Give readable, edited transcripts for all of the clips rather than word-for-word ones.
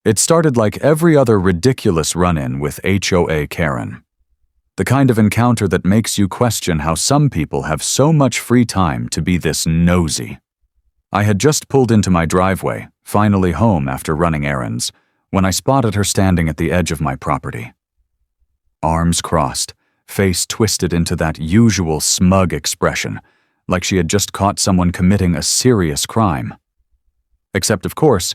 It started like every other ridiculous run-in with HOA Karen. The kind of encounter that makes you question how some people have so much free time to be this nosy. I had just pulled into my driveway, finally home after running errands, when I spotted her standing at the edge of my property. Arms crossed, face twisted into that usual smug expression, like she had just caught someone committing a serious crime. Except, of course,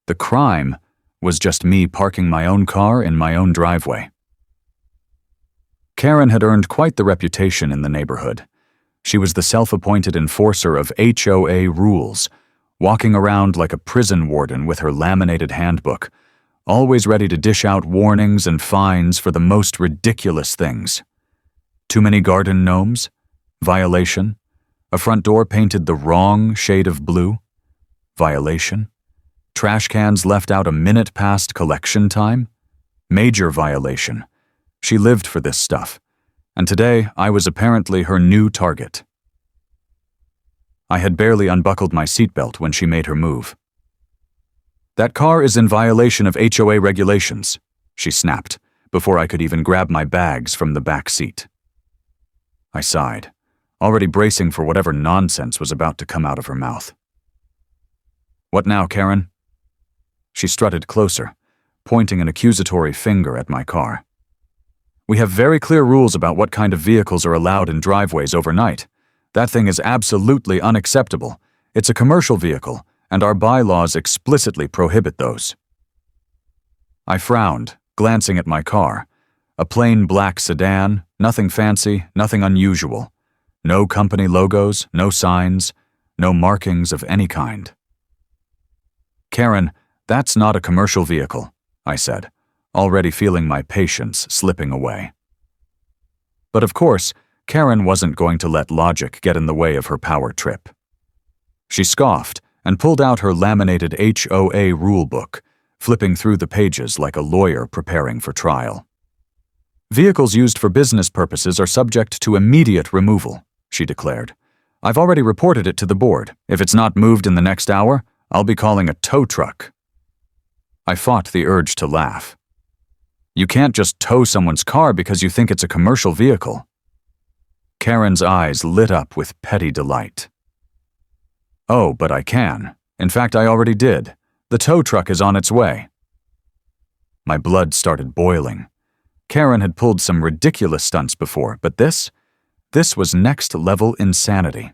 the crime was just me parking my own car in my own driveway. Karen had earned quite the reputation in the neighborhood. She was the self-appointed enforcer of HOA rules, walking around like a prison warden with her laminated handbook, always ready to dish out warnings and fines for the most ridiculous things. Too many garden gnomes? Violation? A front door painted the wrong shade of blue? Violation? Trash cans left out a minute past collection time? Major violation. She lived for this stuff, and today I was apparently her new target. I had barely unbuckled my seatbelt when she made her move. "That car is in violation of HOA regulations," she snapped, before I could even grab my bags from the back seat. I sighed, already bracing for whatever nonsense was about to come out of her mouth. "What now, Karen?" She strutted closer, pointing an accusatory finger at my car. "We have very clear rules about what kind of vehicles are allowed in driveways overnight. That thing is absolutely unacceptable. It's a commercial vehicle, and our bylaws explicitly prohibit those." I frowned, glancing at my car. A plain black sedan, nothing fancy, nothing unusual. No company logos, no signs, no markings of any kind. "Karen, that's not a commercial vehicle," I said, already feeling my patience slipping away. But of course, Karen wasn't going to let logic get in the way of her power trip. She scoffed and pulled out her laminated HOA rulebook, flipping through the pages like a lawyer preparing for trial. "Vehicles used for business purposes are subject to immediate removal," she declared. "I've already reported it to the board. If it's not moved in the next hour, I'll be calling a tow truck." I fought the urge to laugh. "You can't just tow someone's car because you think it's a commercial vehicle." Karen's eyes lit up with petty delight. "Oh, but I can. In fact, I already did. The tow truck is on its way." My blood started boiling. Karen had pulled some ridiculous stunts before, but this was next-level insanity.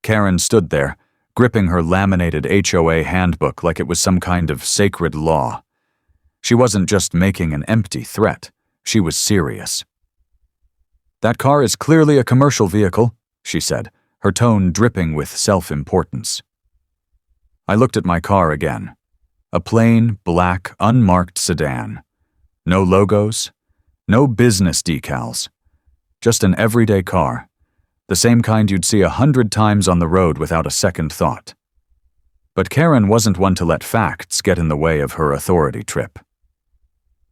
Karen stood there, gripping her laminated HOA handbook like it was some kind of sacred law. She wasn't just making an empty threat. She was serious. "That car is clearly a commercial vehicle," she said, her tone dripping with self-importance. I looked at my car again. A plain, black, unmarked sedan. No logos, no business decals. Just an everyday car. The same kind you'd see 100 times on the road without a second thought. But Karen wasn't one to let facts get in the way of her authority trip.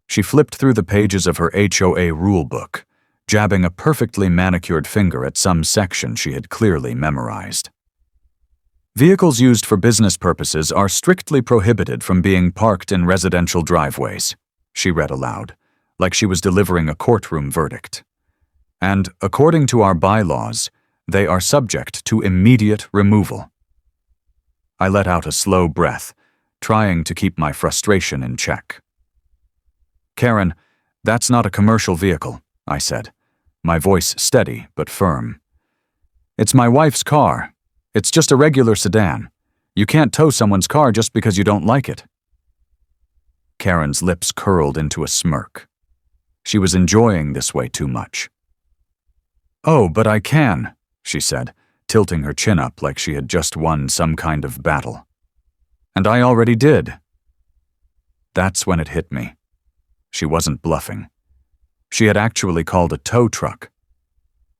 She flipped through the pages of her HOA rulebook, jabbing a perfectly manicured finger at some section she had clearly memorized. "Vehicles used for business purposes are strictly prohibited from being parked in residential driveways," she read aloud, like she was delivering a courtroom verdict. "And, according to our bylaws, they are subject to immediate removal." I let out a slow breath, trying to keep my frustration in check. "Karen, that's not a commercial vehicle," I said, my voice steady but firm. "It's my wife's car. It's just a regular sedan. You can't tow someone's car just because you don't like it." Karen's lips curled into a smirk. She was enjoying this way too much. "Oh, but I can," she said, tilting her chin up like she had just won some kind of battle. "And I already did." That's when it hit me. She wasn't bluffing. She had actually called a tow truck.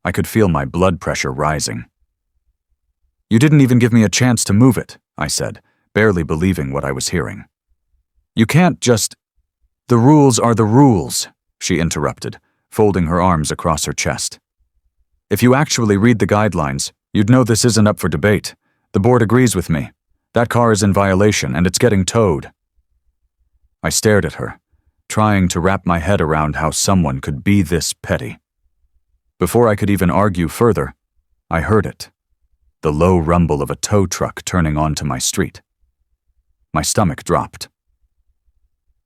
I could feel my blood pressure rising. "You didn't even give me a chance to move it," I said, barely believing what I was hearing. "You can't just—" "The rules are the rules," she interrupted, folding her arms across her chest. "If you actually read the guidelines, you'd know this isn't up for debate. The board agrees with me. That car is in violation and it's getting towed." I stared at her, trying to wrap my head around how someone could be this petty. Before I could even argue further, I heard it. The low rumble of a tow truck turning onto my street. My stomach dropped.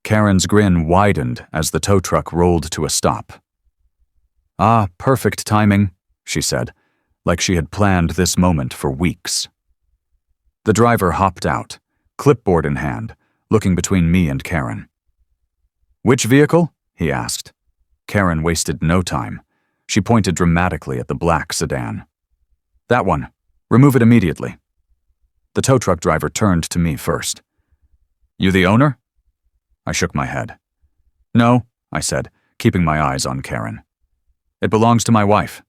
Karen's grin widened as the tow truck rolled to a stop. "Ah, perfect timing," she said, like she had planned this moment for weeks. The driver hopped out, clipboard in hand, looking between me and Karen. "Which vehicle?" he asked. Karen wasted no time. She pointed dramatically at the black sedan. "That one. Remove it immediately." The tow truck driver turned to me first. "You the owner?" I shook my head. "No," I said, keeping my eyes on Karen. "It belongs to my wife."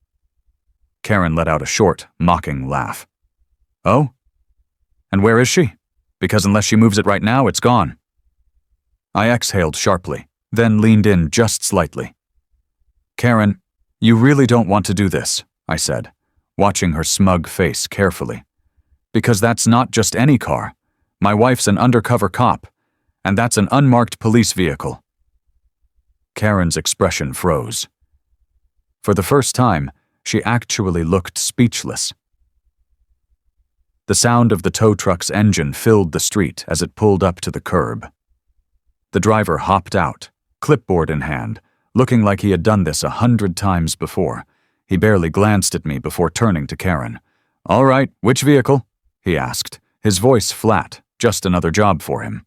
Karen let out a short, mocking laugh. "Oh? And where is she? Because unless she moves it right now, it's gone." I exhaled sharply, then leaned in just slightly. "Karen, you really don't want to do this," I said, watching her smug face carefully. "Because that's not just any car. My wife's an undercover cop, and that's an unmarked police vehicle." Karen's expression froze. For the first time, she actually looked speechless. The sound of the tow truck's engine filled the street as it pulled up to the curb. The driver hopped out, clipboard in hand, looking like he had done this 100 times before. He barely glanced at me before turning to Karen. "All right, which vehicle?" he asked, his voice flat, just another job for him.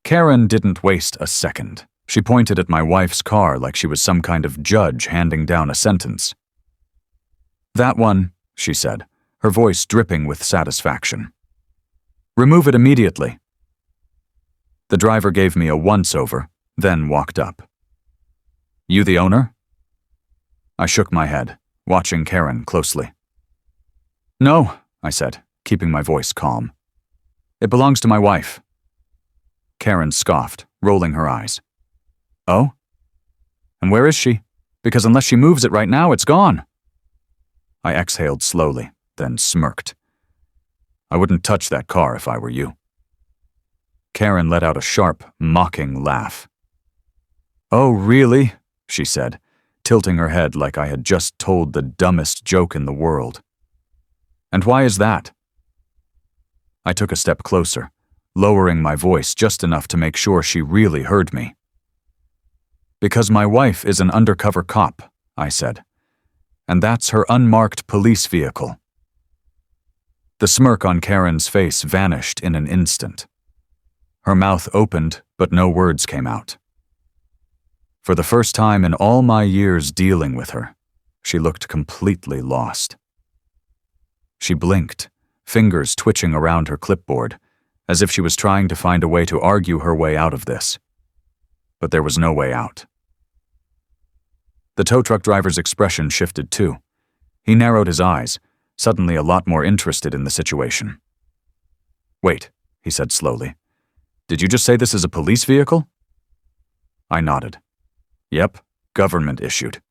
Karen didn't waste a second. She pointed at my wife's car like she was some kind of judge handing down a sentence. "That one," she said, her voice dripping with satisfaction. "Remove it immediately." The driver gave me a once-over, then walked up. "You the owner?" I shook my head, watching Karen closely. "No," I said, keeping my voice calm. "It belongs to my wife." Karen scoffed, rolling her eyes. "Oh? And where is she? Because unless she moves it right now, it's gone." I exhaled slowly, then smirked. "I wouldn't touch that car if I were you." Karen let out a sharp, mocking laugh. "Oh, really?" she said, tilting her head like I had just told the dumbest joke in the world. "And why is that?" I took a step closer, lowering my voice just enough to make sure she really heard me. "Because my wife is an undercover cop," I said, "and that's her unmarked police vehicle." The smirk on Karen's face vanished in an instant. Her mouth opened, but no words came out. For the first time in all my years dealing with her, she looked completely lost. She blinked, fingers twitching around her clipboard, as if she was trying to find a way to argue her way out of this. But there was no way out. The tow truck driver's expression shifted too. He narrowed his eyes, suddenly a lot more interested in the situation. "Wait," he said slowly. "Did you just say this is a police vehicle?" I nodded. "Yep, government issued."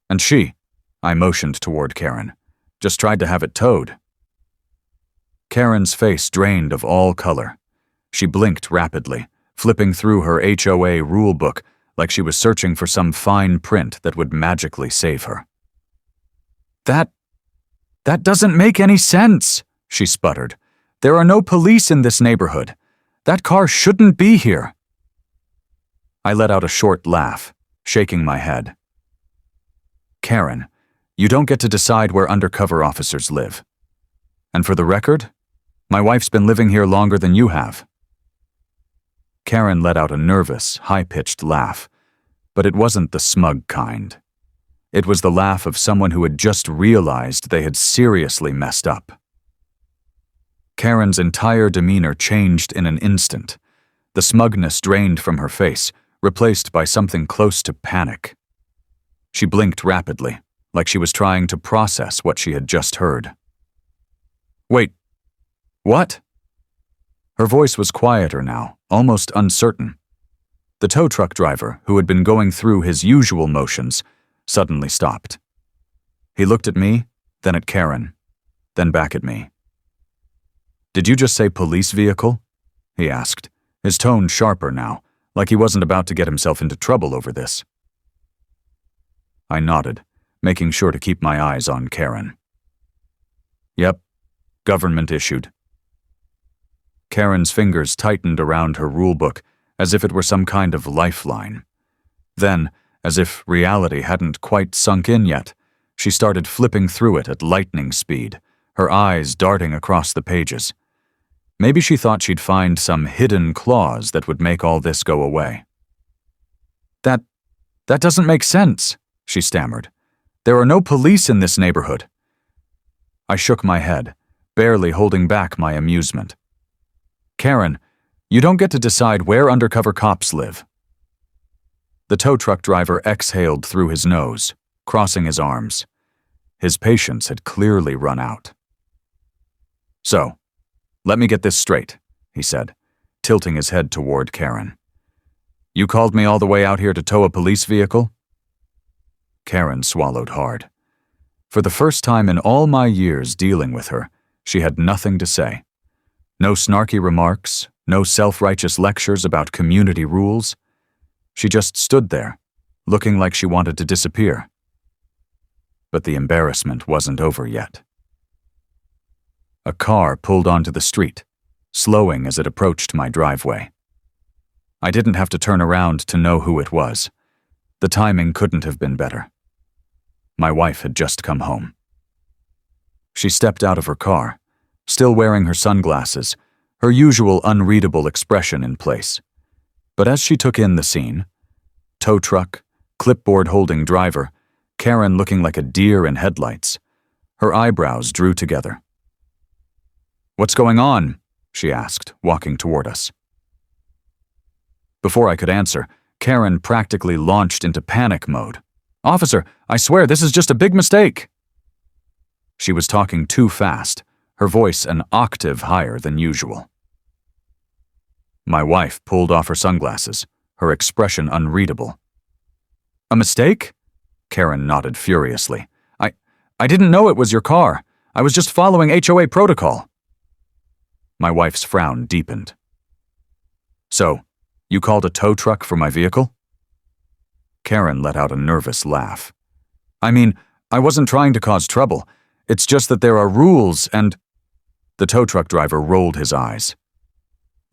"And she," I motioned toward Karen, "just tried to have it towed." Karen's face drained of all color. She blinked rapidly, flipping through her HOA rule book like she was searching for some fine print that would magically save her. That doesn't make any sense," she sputtered. "There are no police in this neighborhood. That car shouldn't be here." I let out a short laugh, shaking my head. "Karen, you don't get to decide where undercover officers live. And for the record, my wife's been living here longer than you have." Karen let out a nervous, high-pitched laugh, but it wasn't the smug kind. It was the laugh of someone who had just realized they had seriously messed up. Karen's entire demeanor changed in an instant. The smugness drained from her face, replaced by something close to panic. She blinked rapidly, like she was trying to process what she had just heard. "Wait, what?" Her voice was quieter now, almost uncertain. The tow truck driver, who had been going through his usual motions, suddenly stopped. He looked at me, then at Karen, then back at me. "Did you just say police vehicle?" he asked, his tone sharper now, like he wasn't about to get himself into trouble over this. I nodded, making sure to keep my eyes on Karen. Yep, government issued. Karen's fingers tightened around her rulebook as if it were some kind of lifeline. Then, as if reality hadn't quite sunk in yet, she started flipping through it at lightning speed, her eyes darting across the pages. Maybe she thought she'd find some hidden clause that would make all this go away. That doesn't make sense, she stammered. There are no police in this neighborhood. I shook my head, barely holding back my amusement. Karen, you don't get to decide where undercover cops live. The tow truck driver exhaled through his nose, crossing his arms. His patience had clearly run out. So, let me get this straight, he said, tilting his head toward Karen. You called me all the way out here to tow a police vehicle? Karen swallowed hard. For the first time in all my years dealing with her, she had nothing to say. No snarky remarks, no self-righteous lectures about community rules. She just stood there, looking like she wanted to disappear. But the embarrassment wasn't over yet. A car pulled onto the street, slowing as it approached my driveway. I didn't have to turn around to know who it was. The timing couldn't have been better. My wife had just come home. She stepped out of her car, still wearing her sunglasses, her usual unreadable expression in place. But as she took in the scene, tow truck, clipboard-holding driver, Karen looking like a deer in headlights, her eyebrows drew together. "What's going on?" she asked, walking toward us. Before I could answer, Karen practically launched into panic mode. "Officer, I swear this is just a big mistake." She was talking too fast, her voice an octave higher than usual. My wife pulled off her sunglasses, her expression unreadable. "A mistake?" Karen nodded furiously. I didn't know it was your car. I was just following HOA protocol." My wife's frown deepened. "So, you called a tow truck for my vehicle?" Karen let out a nervous laugh. "I mean, I wasn't trying to cause trouble. It's just that there are rules and—" The tow truck driver rolled his eyes.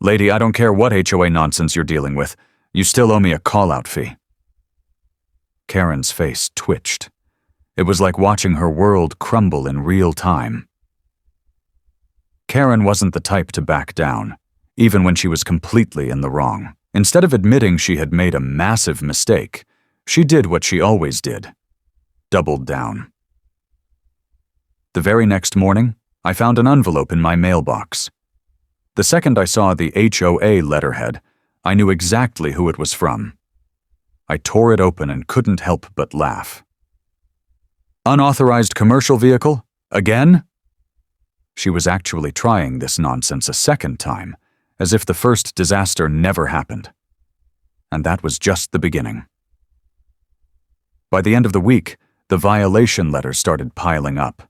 "Lady, I don't care what HOA nonsense you're dealing with. You still owe me a call-out fee." Karen's face twitched. It was like watching her world crumble in real time. Karen wasn't the type to back down, even when she was completely in the wrong. Instead of admitting she had made a massive mistake, she did what she always did. Doubled down. The very next morning, I found an envelope in my mailbox. The second I saw the HOA letterhead, I knew exactly who it was from. I tore it open and couldn't help but laugh. "Unauthorized commercial vehicle? Again?" She was actually trying this nonsense a second time, as if the first disaster never happened. And that was just the beginning. By the end of the week, the violation letters started piling up.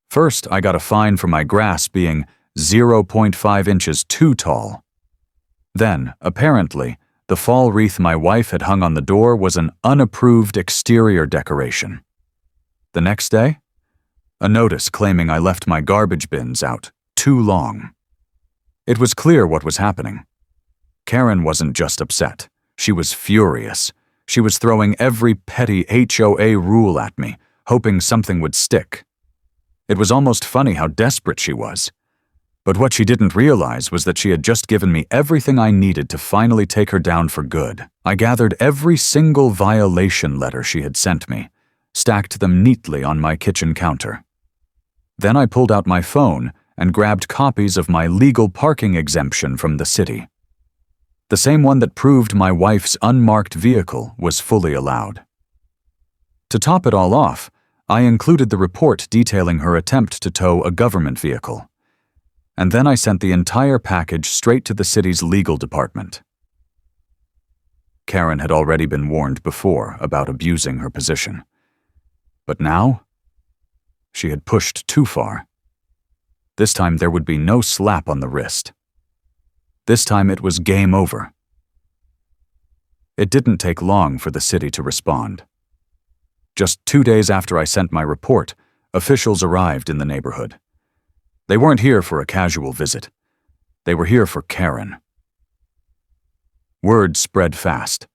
First, I got a fine for my grass being 0.5 inches too tall. Then, apparently, the fall wreath my wife had hung on the door was an unapproved exterior decoration. The next day, a notice claiming I left my garbage bins out too long. It was clear what was happening. Karen wasn't just upset. She was furious. She was throwing every petty HOA rule at me, hoping something would stick. It was almost funny how desperate she was. But what she didn't realize was that she had just given me everything I needed to finally take her down for good. I gathered every single violation letter she had sent me, stacked them neatly on my kitchen counter. Then I pulled out my phone and grabbed copies of my legal parking exemption from the city. The same one that proved my wife's unmarked vehicle was fully allowed. To top it all off, I included the report detailing her attempt to tow a government vehicle. And then I sent the entire package straight to the city's legal department. Karen had already been warned before about abusing her position. But now, she had pushed too far. This time there would be no slap on the wrist. This time it was game over. It didn't take long for the city to respond. Just 2 days after I sent my report, officials arrived in the neighborhood. They weren't here for a casual visit. They were here for Karen. Word spread fast.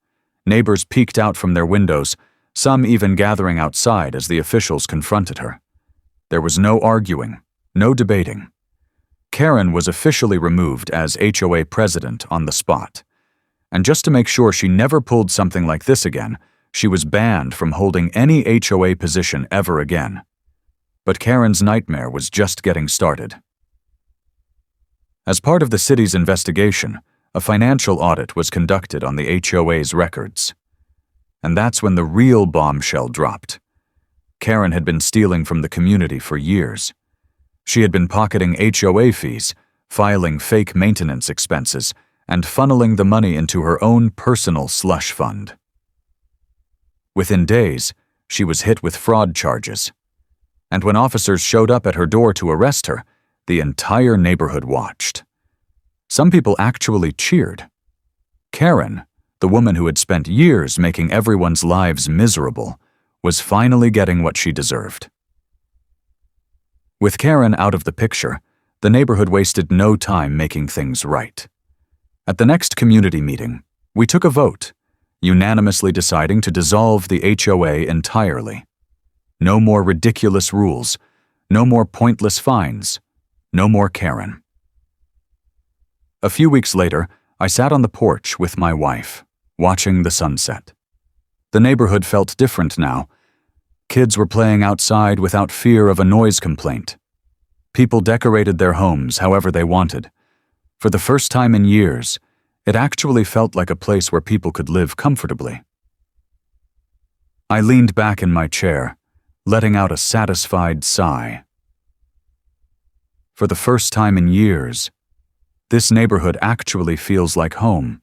Neighbors peeked out from their windows, some even gathering outside as the officials confronted her. There was no arguing, no debating. Karen was officially removed as HOA president on the spot. And just to make sure she never pulled something like this again, she was banned from holding any HOA position ever again. But Karen's nightmare was just getting started. As part of the city's investigation, a financial audit was conducted on the HOA's records. And that's when the real bombshell dropped. Karen had been stealing from the community for years. She had been pocketing HOA fees, filing fake maintenance expenses, and funneling the money into her own personal slush fund. Within days, she was hit with fraud charges. And when officers showed up at her door to arrest her, the entire neighborhood watched. Some people actually cheered. Karen, the woman who had spent years making everyone's lives miserable, was finally getting what she deserved. With Karen out of the picture, the neighborhood wasted no time making things right. At the next community meeting, we took a vote, unanimously deciding to dissolve the HOA entirely. No more ridiculous rules, no more pointless fines, no more Karen. A few weeks later, I sat on the porch with my wife, watching the sunset. The neighborhood felt different now. Kids were playing outside without fear of a noise complaint. People decorated their homes however they wanted. For the first time in years, it actually felt like a place where people could live comfortably. I leaned back in my chair, letting out a satisfied sigh. For the first time in years, this neighborhood actually feels like home.